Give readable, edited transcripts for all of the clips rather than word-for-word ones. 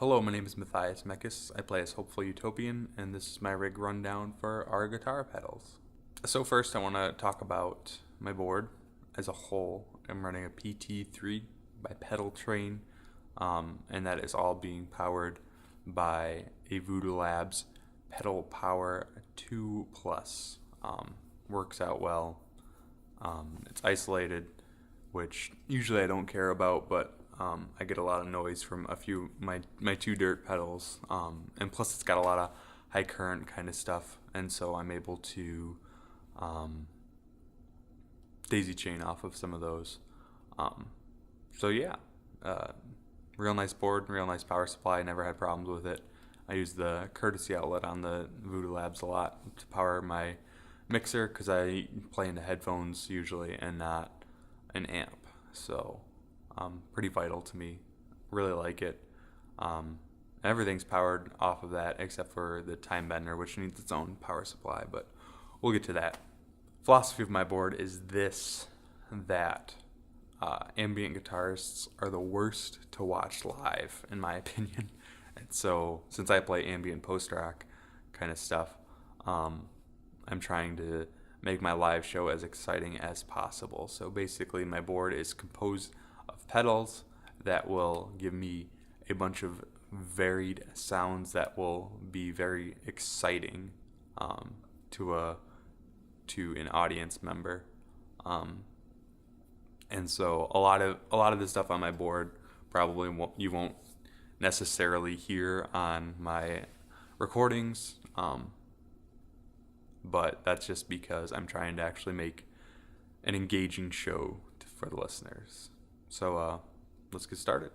Hello, my name is Matthias Mekis. I play as Hopeful Utopian, and this is my rig rundown for our guitar pedals. So first I want to talk about my board as a whole. I'm running a PT3 by Pedal Train, and that is all being powered by a Voodoo Labs Pedal Power 2 Plus. Works out well. It's isolated, which usually I don't care about, but I get a lot of noise from a few my two dirt pedals, and plus it's got a lot of high current kind of stuff, and so I'm able to daisy chain off of some of those. So yeah, real nice board, real nice power supply. Never had problems with it. I use the courtesy outlet on the Voodoo Labs a lot to power my mixer because I play into headphones usually and not an amp. So pretty vital to me. Really like it. Everything's powered off of that except for the time bender, which needs its own power supply, but we'll get to that. Philosophy of my board is that ambient guitarists are the worst to watch live, in my opinion. And so since I play ambient post-rock kind of stuff, I'm trying to make my live show as exciting as possible. So basically my board is composed of pedals that will give me a bunch of varied sounds that will be very exciting to an audience member. And so a lot of the stuff on my board probably you won't necessarily hear on my recordings, but that's just because I'm trying to actually make an engaging show for the listeners. So let's get started.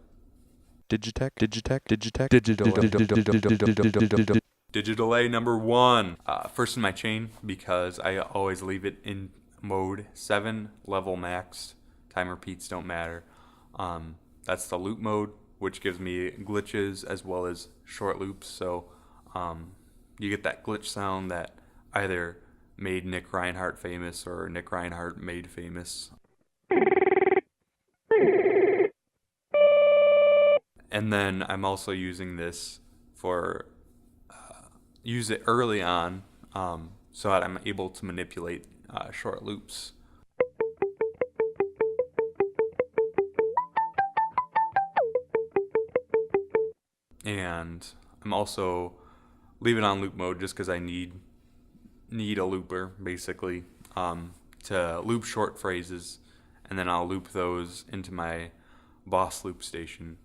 Digital A number 1. First in my chain, because I always leave it in mode 7, level max. Time repeats don't matter. That's the loop mode, which gives me glitches as well as short loops. So you get that glitch sound that either made Nick Reinhardt famous or Nick Reinhardt made famous. And then I'm also using this use it early on so that I'm able to manipulate short loops. And I'm also leaving on loop mode just because I need a looper basically to loop short phrases, and then I'll loop those into my Boss loop station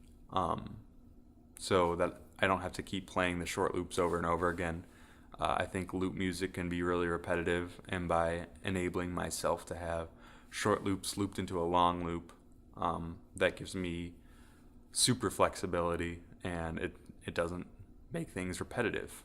so that I don't have to keep playing the short loops over and over again. I think loop music can be really repetitive, and by enabling myself to have short loops looped into a long loop, that gives me super flexibility, and it doesn't make things repetitive.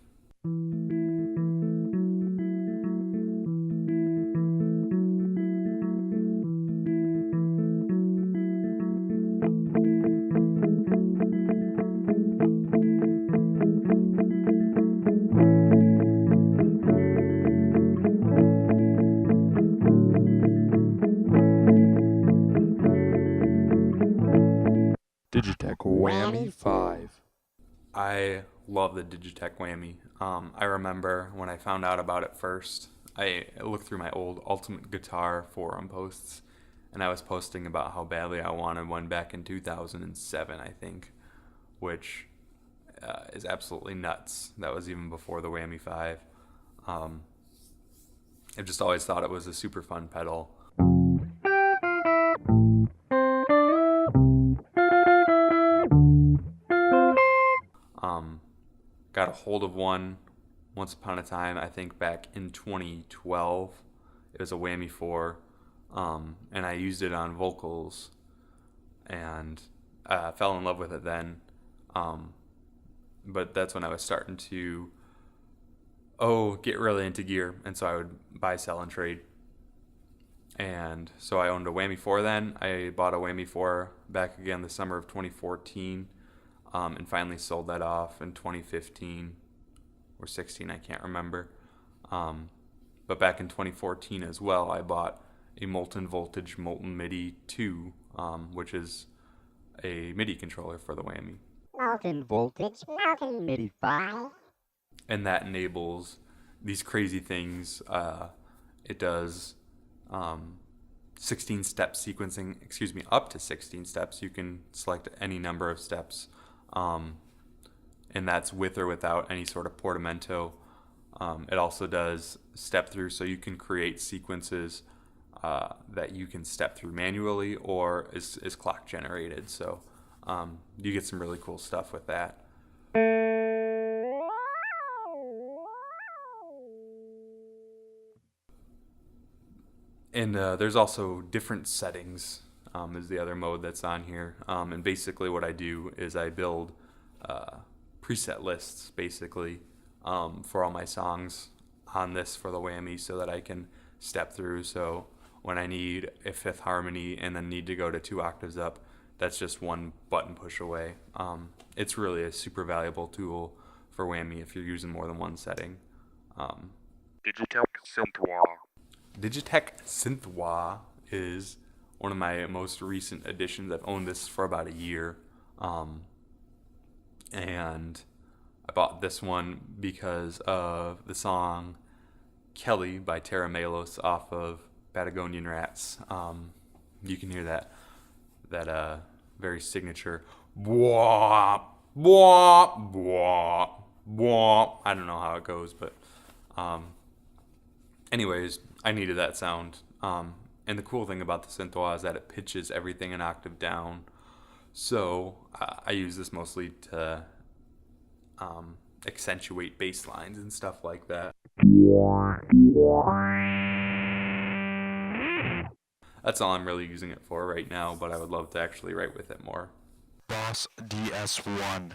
Digitech Whammy 5. I love the Digitech Whammy. I remember when I found out about it first, I looked through my old Ultimate Guitar forum posts, and I was posting about how badly I wanted one back in 2007, I think, which is absolutely nuts. That was even before the Whammy 5. I just always thought it was a super fun pedal. Got a hold of one once upon a time, I think back in 2012. It was a Whammy 4, and I used it on vocals, and fell in love with it then. But that's when I was starting to get really into gear, and so I would buy, sell, and trade. And so I owned a Whammy 4 then. I bought a Whammy 4 back again the summer of 2014. And finally sold that off in 2015 or 16, I can't remember. But back in 2014 as well, I bought a Molten Voltage Molten MIDI 2, which is a MIDI controller for the Whammy. Molten voltage, molten MIDI file. And that enables these crazy things. It does 16-step sequencing, up to 16 steps. You can select any number of steps, and that's with or without any sort of portamento. It also does step through, so you can create sequences that you can step through manually or is clock generated. So you get some really cool stuff with that. And there's also different settings is the other mode that's on here. And basically what I do is I build preset lists basically for all my songs on this for the Whammy so that I can step through. So when I need a fifth harmony and then need to go to 2 octaves up, that's just one button push away. It's really a super valuable tool for Whammy if you're using more than one setting. Digitech Synth. Digitech Synth is one of my most recent additions. I've owned this for about a year. And I bought this one because of the song Kelly by Tara Melos off of Patagonian Rats. You can hear that very signature bwah, bwah, bwah, bwah. I don't know how it goes, but anyways, I needed that sound. And the cool thing about the Synth is that it pitches everything an octave down. So I use this mostly to accentuate bass lines and stuff like that. That's all I'm really using it for right now, but I would love to actually write with it more. Boss DS1.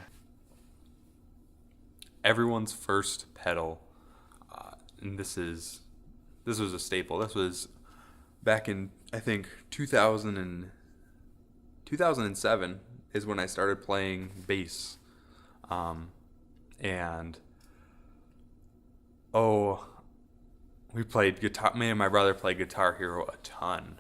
Everyone's first pedal. And this was a staple. This was back in, I think, 2007 is when I started playing bass. We played guitar. Me and my brother played Guitar Hero a ton.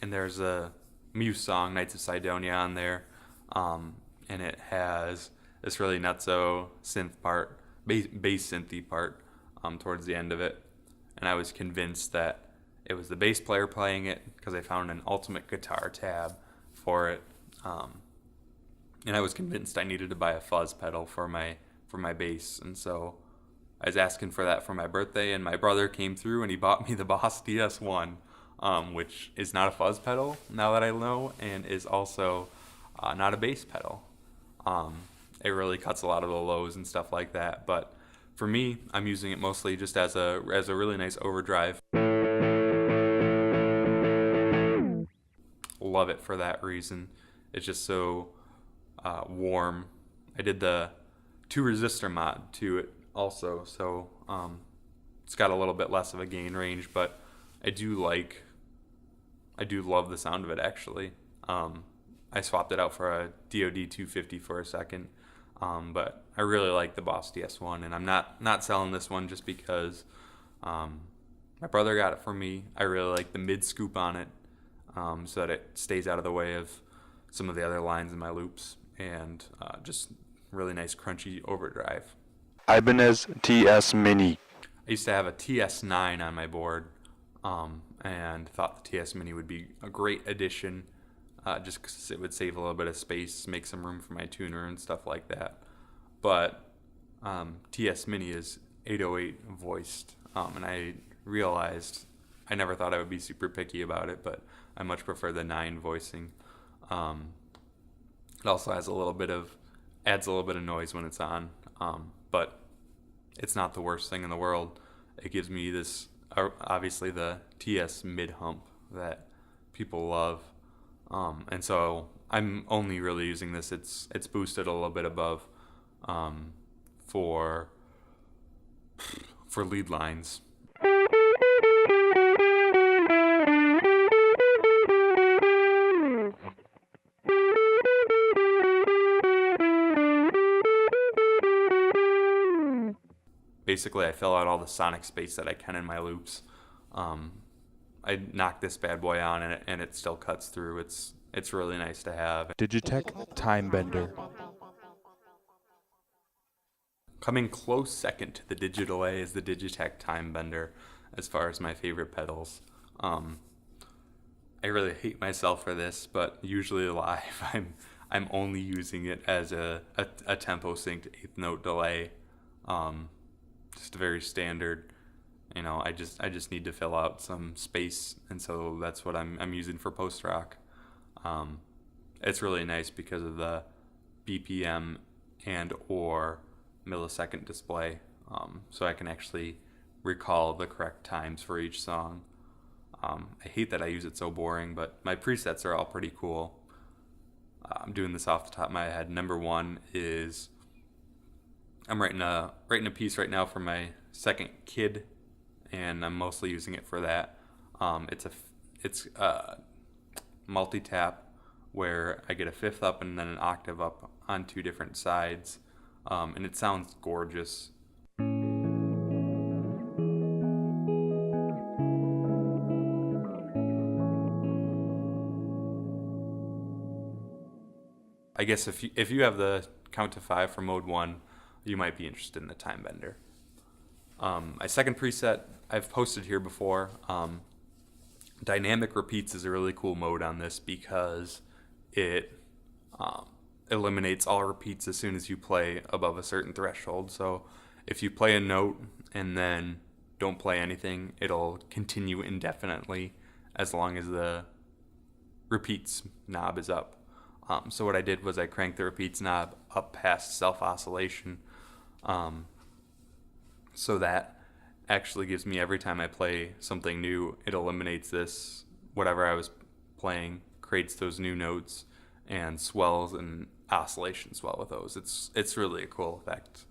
And there's a Muse song, Knights of Sidonia, on there. And it has this really nutso synth part, bass synthy part, towards the end of it. And I was convinced that it was the bass player playing it because I found an Ultimate Guitar tab for it. And I was convinced I needed to buy a fuzz pedal for my bass. And so I was asking for that for my birthday, and my brother came through and he bought me the Boss DS1, which is not a fuzz pedal now that I know, and is also not a bass pedal. It really cuts a lot of the lows and stuff like that, but for me, I'm using it mostly just as a really nice overdrive. Love it for that reason. It's just so warm. I did the 2 resistor mod to it also, so it's got a little bit less of a gain range, but I do love the sound of it actually. I swapped it out for a DoD 250 for a second. But I really like the Boss DS1, and I'm not selling this one just because my brother got it for me. I really like the mid scoop on it, so that it stays out of the way of some of the other lines in my loops, and just really nice crunchy overdrive. Ibanez TS Mini. I used to have a TS9 on my board, and thought the TS Mini would be a great addition. Just because it would save a little bit of space, make some room for my tuner and stuff like that. But TS Mini is 808 voiced, and I realized I never thought I would be super picky about it, but I much prefer the 9 voicing. It also has adds a little bit of noise when it's on, but it's not the worst thing in the world. It gives me this, obviously the TS mid hump that people love. And so I'm only really using this. It's boosted a little bit above for lead lines. Basically, I fill out all the sonic space that I can in my loops. I knock this bad boy on and it still cuts through. It's really nice to have. Digitech Time Bender. Coming close second to the Digital A is the Digitech Time Bender as far as my favorite pedals. I really hate myself for this, but usually live I'm only using it as a tempo synced eighth note delay. Just a very standard. I just need to fill out some space, and so that's what I'm using for post rock. It's really nice because of the BPM and or millisecond display, so I can actually recall the correct times for each song. I hate that I use it so boring, but my presets are all pretty cool. I'm doing this off the top of my head. Number one is I'm writing a piece right now for my second kid, and I'm mostly using it for that. It's a multi-tap where I get a fifth up and then an octave up on two different sides, and it sounds gorgeous. I guess if you have the count to 5 for mode 1, you might be interested in the Time Bender. My second preset I've posted here before. Dynamic repeats is a really cool mode on this because it eliminates all repeats as soon as you play above a certain threshold. So if you play a note and then don't play anything, it'll continue indefinitely as long as the repeats knob is up. So what I did was I cranked the repeats knob up past self-oscillation, so that actually gives me, every time I play something new, it eliminates this, whatever I was playing, creates those new notes, and swells and oscillations swell with those. It's really a cool effect.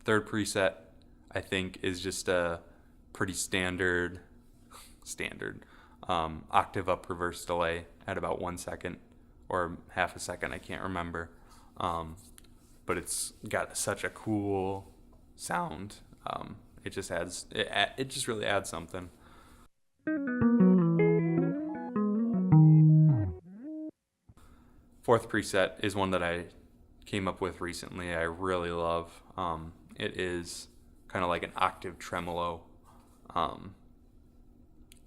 Third preset, I think, is just a pretty standard octave up reverse delay at about 1 second or half a second, I can't remember. But it's got such a cool sound. It just really adds something. Fourth preset is one that I came up with recently. I really love. It is kind of like an octave tremolo,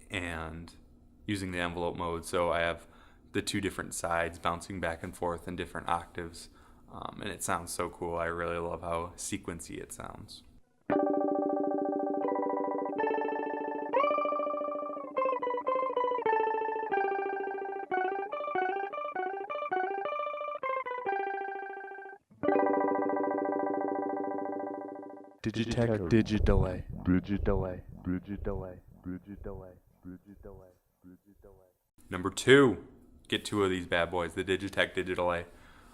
and using the envelope mode, so I have the two different sides bouncing back and forth in different octaves, and it sounds so cool. I really love how sequency it sounds. Digitech Digidelay. Number 2, get 2 of these bad boys, the Digitech Digital A.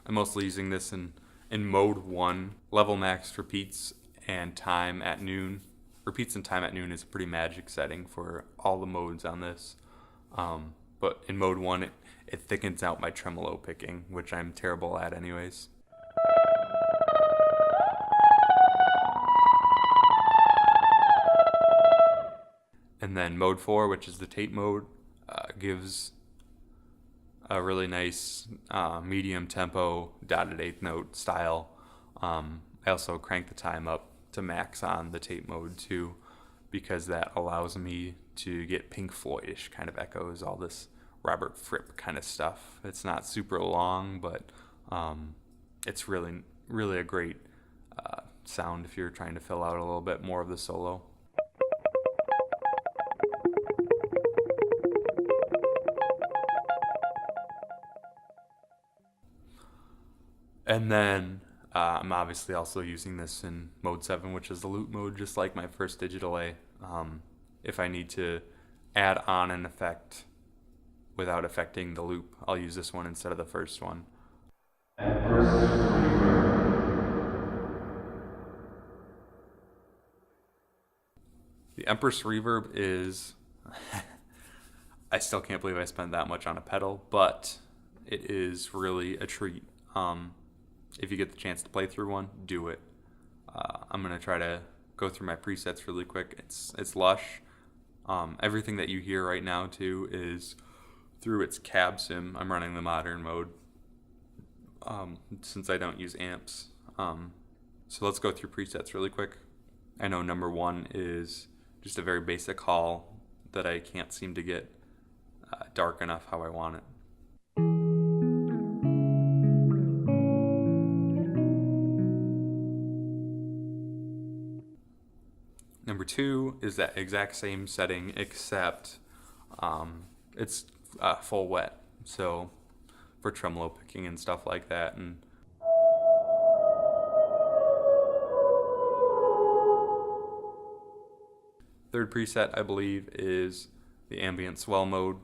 I'm mostly using this in mode 1, level max repeats and time at noon. Repeats and time at noon is a pretty magic setting for all the modes on this. But in mode 1, it thickens out my tremolo picking, which I'm terrible at anyways. And then mode 4, which is the tape mode, gives a really nice medium tempo dotted eighth note style. I also crank the time up to max on the tape mode too, because that allows me to get Pink Floyd-ish kind of echoes, all this Robert Fripp kind of stuff. It's not super long, but it's really, really a great sound if you're trying to fill out a little bit more of the solo. And then I'm obviously also using this in mode 7, which is the loop mode, just like my first Digital A. If I need to add on an effect without affecting the loop, I'll use this one instead of the first one. The Empress reverb is I still can't believe I spent that much on a pedal, but it is really a treat. If you get the chance to play through one, do it. I'm going to try to go through my presets really quick. It's lush. Everything that you hear right now, too, is through its cab sim. I'm running the modern mode since I don't use amps. So let's go through presets really quick. I know number 1 is just a very basic hall that I can't seem to get dark enough how I want it. Number 2 is that exact same setting, except it's full wet, so for tremolo picking and stuff like that. And third preset, I believe, is the ambient swell mode,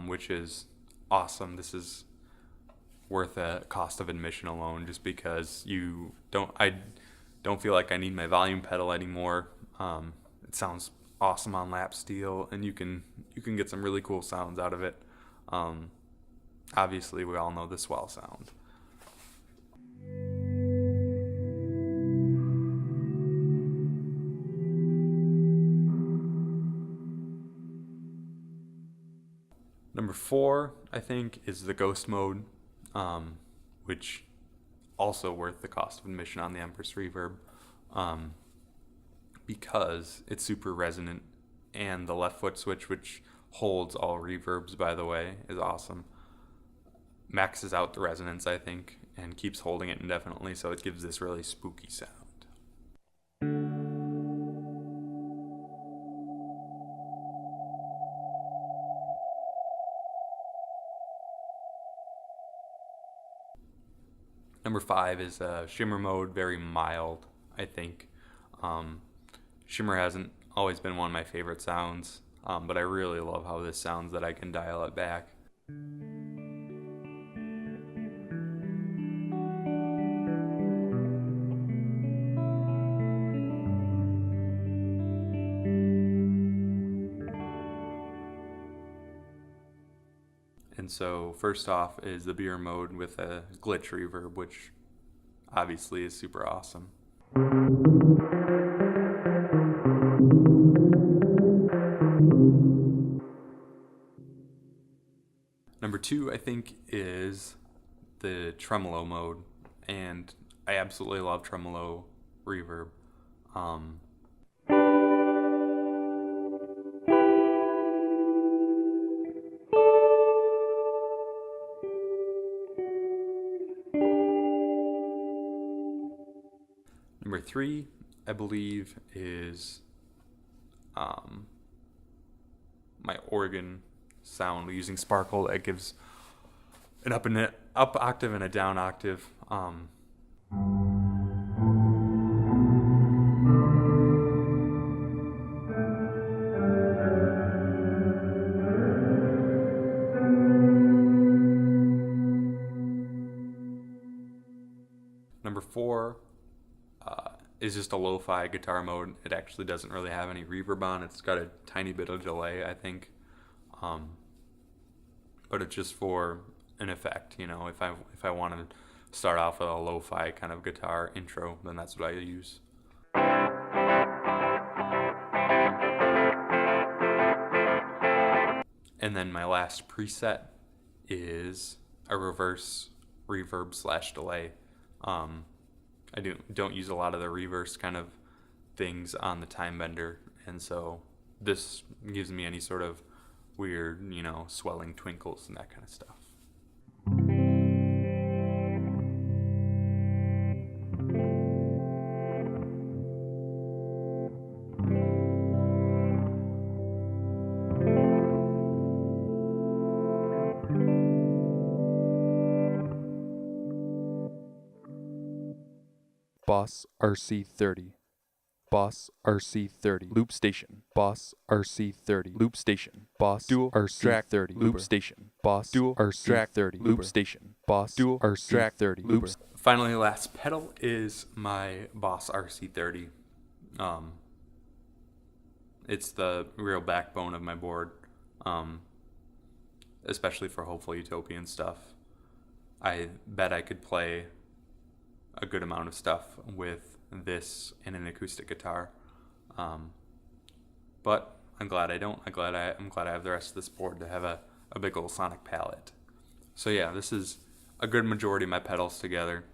which is awesome. This is worth a cost of admission alone, just because I don't feel like I need my volume pedal anymore. It sounds awesome on lap steel, and you can get some really cool sounds out of it. Obviously, we all know the swell sound. Number 4, I think, is the ghost mode, which also worth the cost of admission on the Empress reverb, because it's super resonant, and the left foot switch, which holds all reverbs, by the way, is awesome. Maxes out the resonance, I think, and keeps holding it indefinitely, so it gives this really spooky sound. Number 5 is shimmer mode, very mild, I think. Shimmer hasn't always been one of my favorite sounds, but I really love how this sounds that I can dial it back. And so first off is the beer mode with a glitch reverb, which obviously is super awesome. Number 2, I think, is the tremolo mode, and I absolutely love tremolo reverb. Number 3, I believe, is my organ sound using Sparkle. That gives an up octave and a down octave. Number 4 is just a lo-fi guitar mode. It actually doesn't really have any reverb on. It's got a tiny bit of delay, I think. But it's just for an effect, you know. If I want to start off with a lo-fi kind of guitar intro, then that's what I use. And then my last preset is a reverse reverb / delay. I don't use a lot of the reverse kind of things on the Time Bender, and so this gives me any sort of weird, you know, swelling twinkles and that kind of stuff. Boss RC30. Boss RC30 loop station. Boss RC30 loop station. Boss dual RC30 loop station. Boss dual RC30 loop station. Boss dual RC30 loops. Finally, last pedal is my Boss RC30. It's the real backbone of my board. especially for hopeful Utopian stuff. I bet I could play a good amount of stuff with this and an acoustic guitar. But I'm glad I don't. I'm glad I have the rest of this board to have a big old sonic palette. So yeah, this is a good majority of my pedals together.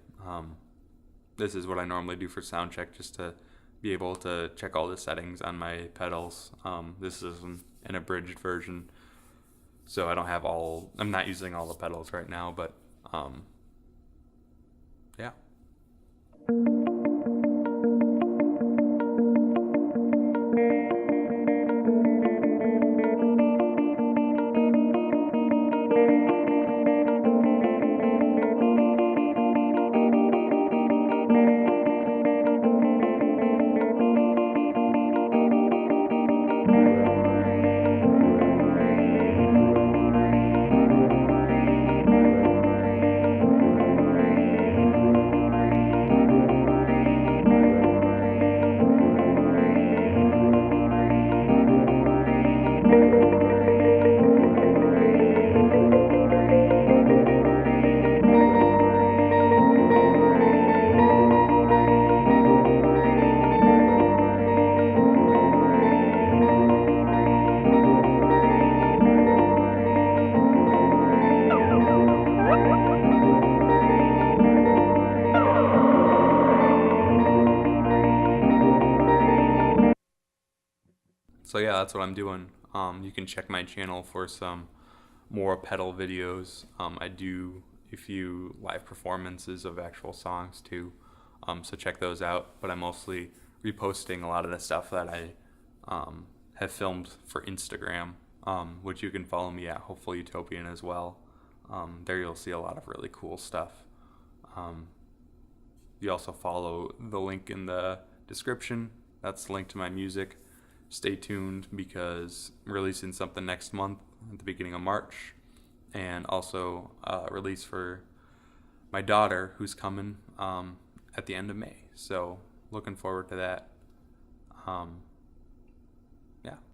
This is what I normally do for sound check, just to be able to check all the settings on my pedals. This is an abridged version, so I don't have I'm not using all the pedals right now, but yeah. So yeah, that's what I'm doing. You can check my channel for some more pedal videos. I do a few live performances of actual songs too, so check those out. But I'm mostly reposting a lot of the stuff that I have filmed for Instagram, which you can follow me at Hopeful Utopian as well. There you'll see a lot of really cool stuff. You also follow the link in the description. That's the link to my music. Stay tuned because I'm releasing something next month at the beginning of March, and also release for my daughter who's coming at the end of May. So looking forward to that.